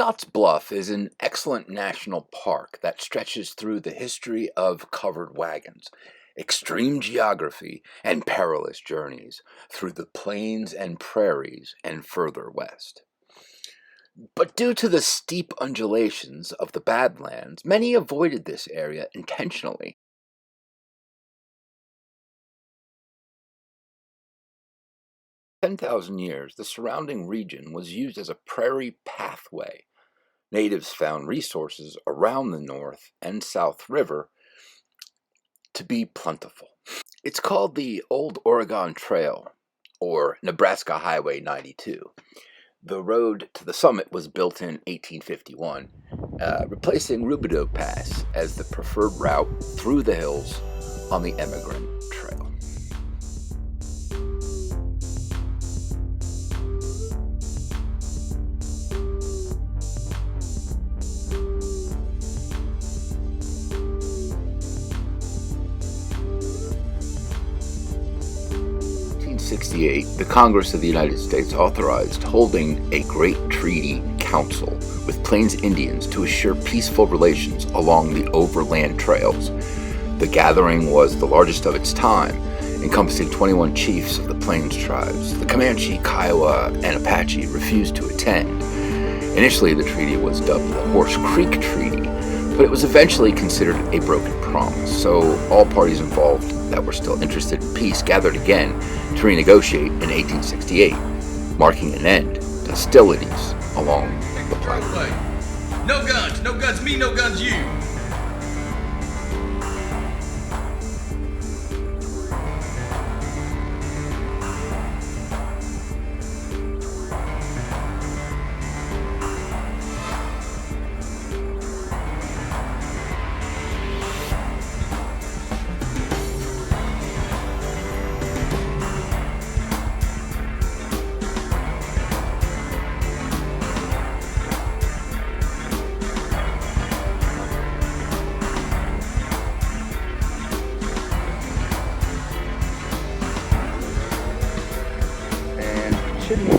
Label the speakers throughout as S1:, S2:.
S1: Scott's Bluff is an excellent national park that stretches through the history of covered wagons, extreme geography, and perilous journeys through the plains and prairies and further west. But due to the steep undulations of the Badlands, many avoided this area intentionally. 10,000 years, the surrounding region was used as a prairie pathway. Natives found resources around the North and South River to be plentiful. It's called the Old Oregon Trail, or Nebraska Highway 92. The road to the summit was built in 1851, replacing Rubidoux Pass as the preferred route through the hills on the Emigrant Trail. 1868, the Congress of the United States authorized holding a Great Treaty Council with Plains Indians to assure peaceful relations along the overland trails. The gathering was the largest of its time, encompassing 21 chiefs of the Plains tribes. The Comanche, Kiowa, and Apache refused to attend. Initially, the treaty was dubbed the Horse Creek Treaty, but it was eventually considered a broken promise, so all parties involved that were still interested in peace gathered again to renegotiate in 1868, marking an end to hostilities along the plain.
S2: No guns me, no guns you.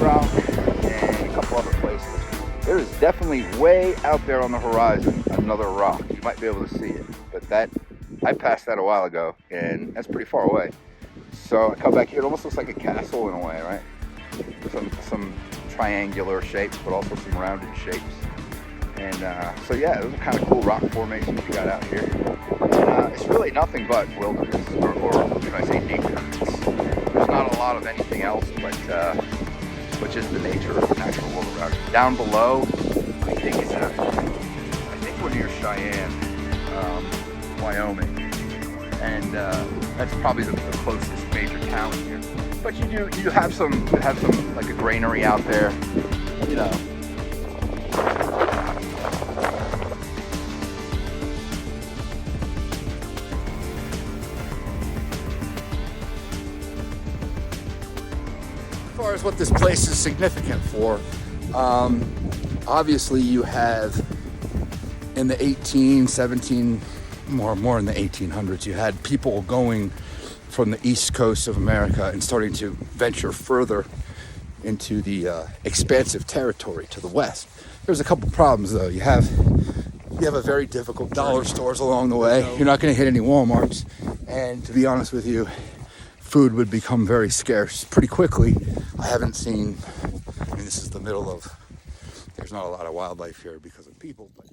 S1: Rock and a couple other places. There is definitely way out there on the horizon another rock. You might be able to see it, but I passed that a while ago, and that's pretty far away. So I come back here. It almost looks like a castle in a way, right? Some triangular shapes, but also some rounded shapes. And so yeah, those are kind of cool rock formations we got out here. It's really nothing but wilderness, or should I say nature. There's not a lot of anything else, but just the nature of the natural world around you. Down below, I think we're near Cheyenne, Wyoming, and that's probably the closest major town here. But you have some like a granary out there, you know. As far as what this place is significant for, obviously you have in the more in the 1800s, you had people going from the east coast of America and starting to venture further into the expansive territory to the west. There's a couple problems though. You have a very difficult dollar stores along the way. You're not going to hit any Walmarts, and to be honest with you, food would become very scarce pretty quickly. This is the middle of, there's not a lot of wildlife here because of people, but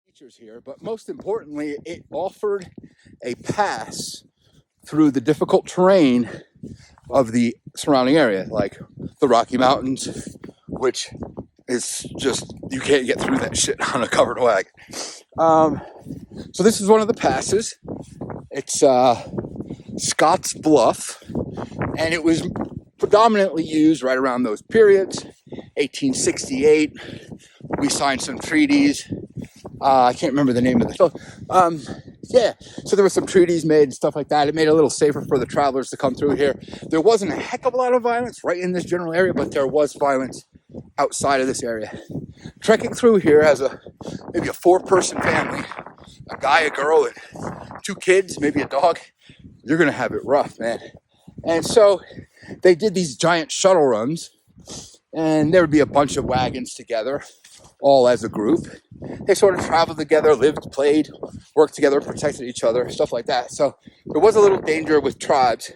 S1: features here, but most importantly, it offered a pass through the difficult terrain of the surrounding area, like the Rocky Mountains, which is just, you can't get through that shit on a covered wagon. So this is one of the passes. It's Scott's Bluff, and it was predominantly used right around those periods. 1868, we signed some treaties. I can't remember the name of the Yeah, so there were some treaties made and stuff like that. It made it a little safer for the travelers to come through here. There wasn't a heck of a lot of violence right in this general area, but there was violence outside of this area. Trekking through here as maybe a 4-person family, a guy, a girl, and 2 kids, maybe a dog, you're going to have it rough, man. And so they did these giant shuttle runs, and there would be a bunch of wagons together, all as a group. They sort of traveled together, lived, played, worked together, protected each other, stuff like that. So there was a little danger with tribes.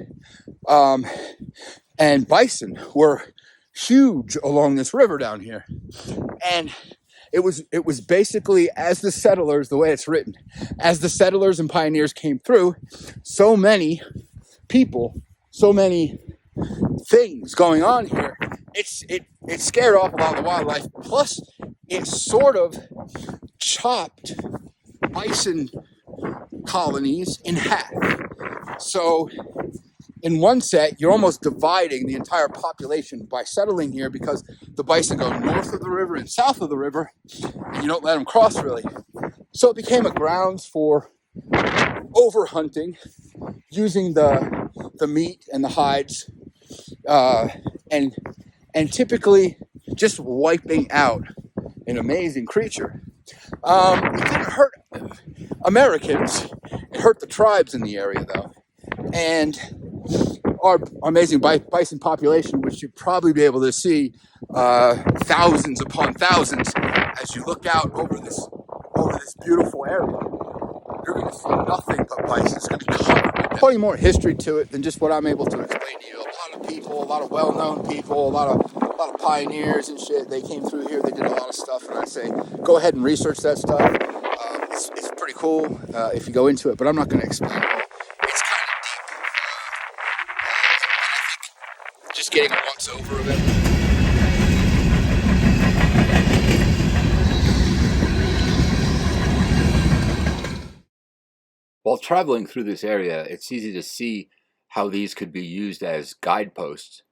S1: And bison were huge along this river down here. And it was basically, as the settlers, the way it's written, as the settlers and pioneers came through, so many people, so many things going on here, it scared off a lot of the wildlife. Plus, it sort of chopped bison colonies in half. So in one set, you're almost dividing the entire population by settling here, because the bison go north of the river and south of the river, and you don't let them cross really. So it became a grounds for overhunting, using the meat and the hides, and typically just wiping out an amazing creature. It didn't hurt Americans. It hurt the tribes in the area, though. And our amazing bison population, which you'd probably be able to see thousands upon thousands as you look out over this beautiful area. You're going to see nothing but bison. It's going to be covered with them. Plenty more history to it than just what I'm able to explain to you. A lot of people, a lot of well-known people, a lot of pioneers and shit. They came through here. They did a lot of stuff, and I say go ahead and research that stuff. It's pretty cool if you go into it, but I'm not going to explain it all. It's kind of deep. Just getting a once over of it. While traveling through this area, it's easy to see how these could be used as guideposts.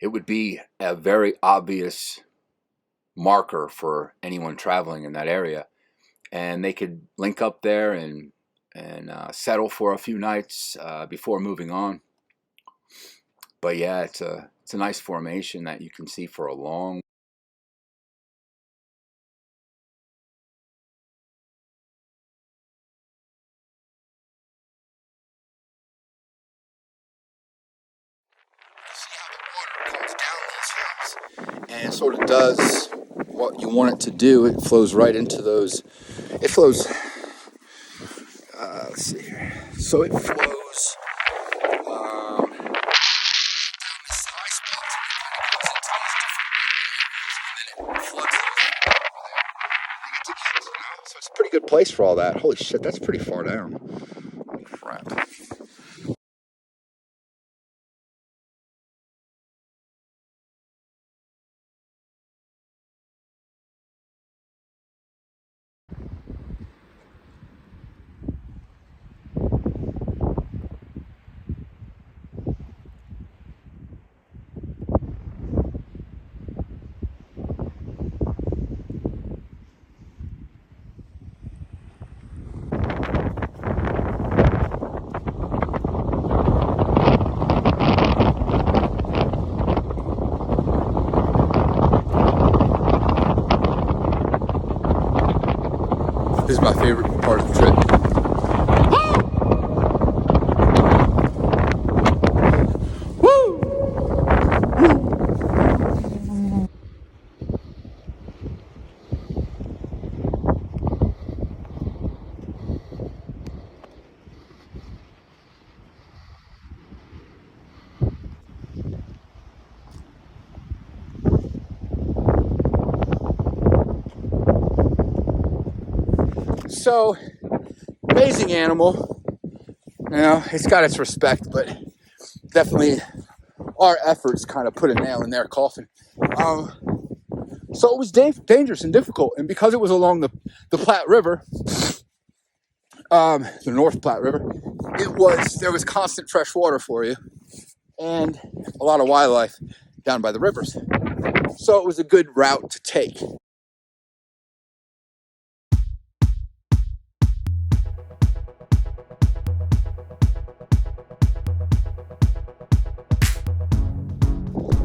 S1: It would be a very obvious marker for anyone traveling in that area, and they could link up there and settle for a few nights before moving on. But yeah, it's a nice formation that you can see for a long. And sort of does what you want it to do. It flows right into those. It flows. Let's see here. So it flows. This high spot, and then it floods over there. So it's a pretty good place for all that. Holy shit, that's pretty far down. Crap. This is my favorite part of the trip. Woo! So, amazing animal. You know, it's got its respect, but definitely our efforts kind of put a nail in their coffin. So it was dangerous and difficult, and because it was along the Platte River, the North Platte River, there was constant fresh water for you, and a lot of wildlife down by the rivers. So it was a good route to take.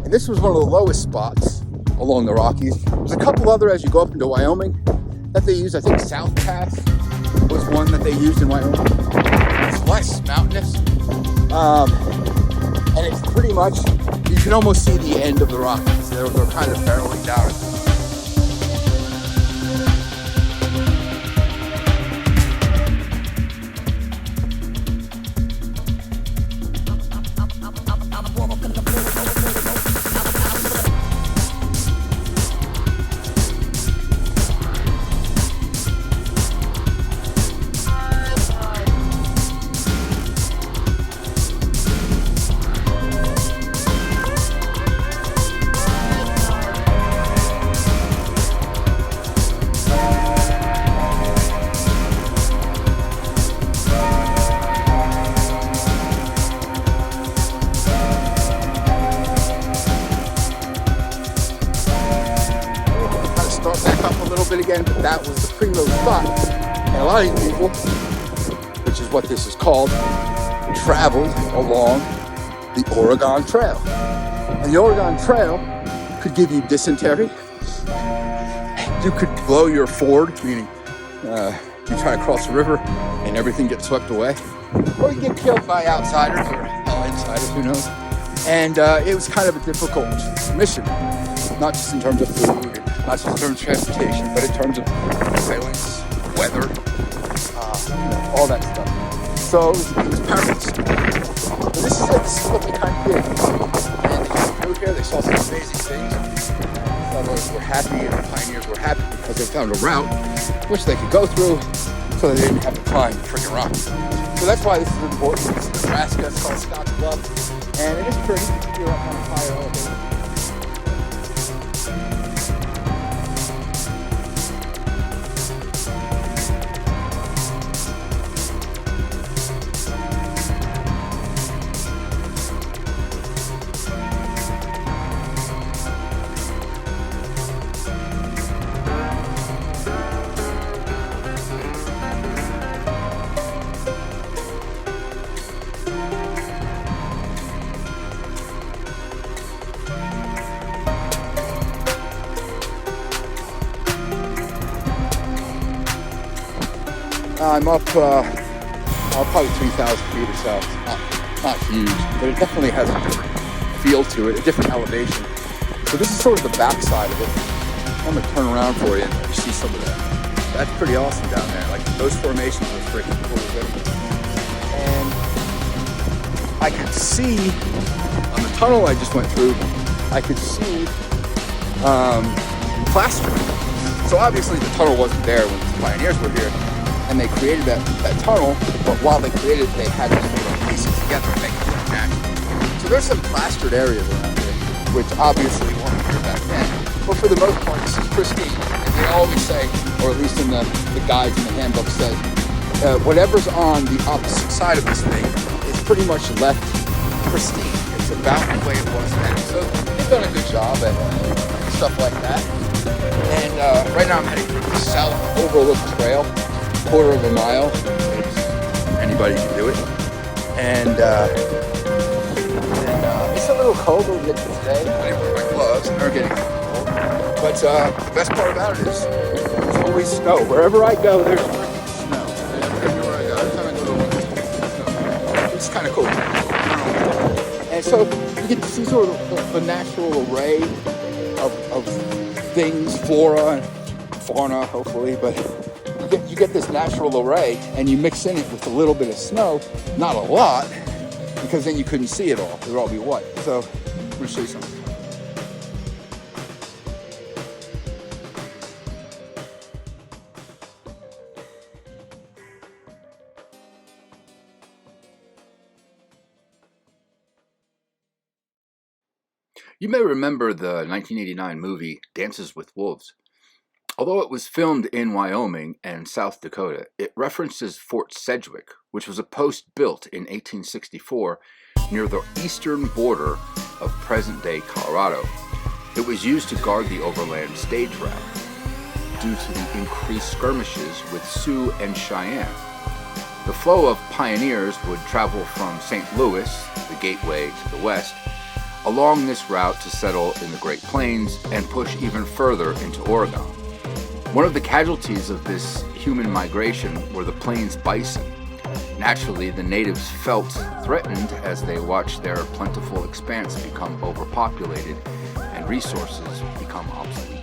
S1: And this was one of the lowest spots along the Rockies. There's a couple other as you go up into Wyoming that they use. I think South Pass was one that they used in Wyoming. It's less mountainous. And it's pretty much, you can almost see the end of the Rockies. They're kind of barreling down. Bit again, but that was the preload spot. And a lot of these people, which is what this is called, traveled along the Oregon Trail. And the Oregon Trail could give you dysentery. You could blow your ford, meaning you try to cross the river and everything gets swept away. Or you get killed by outsiders or insiders, who knows. And it was kind of a difficult mission, not just in terms of food, not just in terms of transportation, but in terms of surveillance, weather, all that stuff. So it was perilous. But this is what they kind of did. And they came through here, they saw some amazing things. Settlers were happy and the pioneers were happy because they found a route which they could go through so they didn't have to climb freaking rocks. So that's why this is important. It's Nebraska, it's called Scott's Bluf, and it is pretty. You're up on a higher elevation. I'm up probably 3,000 feet or so. It's not huge, but it definitely has a different feel to it, a different elevation. So this is sort of the backside of it. I'm gonna turn around for you and you see some of that. That's pretty awesome down there. Like those formations are freaking cool. And I could see on the tunnel I just went through, I could see plaster. So obviously the tunnel wasn't there when the pioneers were here. And they created that tunnel, but while they created it, they had to sort of piece it together and make it look natural. So there's some plastered areas around here, which obviously weren't here back then. But for the most part, this is pristine. And they always say, or at least in the guides in the handbook says, whatever's on the opposite side of this thing is pretty much left pristine. It's about the way it was then. So they've done a good job at stuff like that. And right now I'm heading for the South Overlook Trail. Quarter of a mile. Anybody can do it. And it's a little cold a little bit today. I didn't wear my gloves and they're getting cold. But the best part about it is there's always snow. Wherever I go, there's snow. Everywhere I go, every time I go to one, there's snow. It's kind of cool. And so you get to see sort of the natural array of things, flora and fauna, hopefully, but you get this natural array and you mix in it with a little bit of snow, not a lot, because then you couldn't see it all. It would all be white. So I'm going to show you something. You may remember the 1989 movie Dances with Wolves. Although it was filmed in Wyoming and South Dakota, it references Fort Sedgwick, which was a post built in 1864 near the eastern border of present-day Colorado. It was used to guard the overland stage route due to the increased skirmishes with Sioux and Cheyenne. The flow of pioneers would travel from St. Louis, the gateway to the west, along this route to settle in the Great Plains and push even further into Oregon. One of the casualties of this human migration were the plains bison. Naturally, the natives felt threatened as they watched their plentiful expanse become overpopulated and resources become obsolete.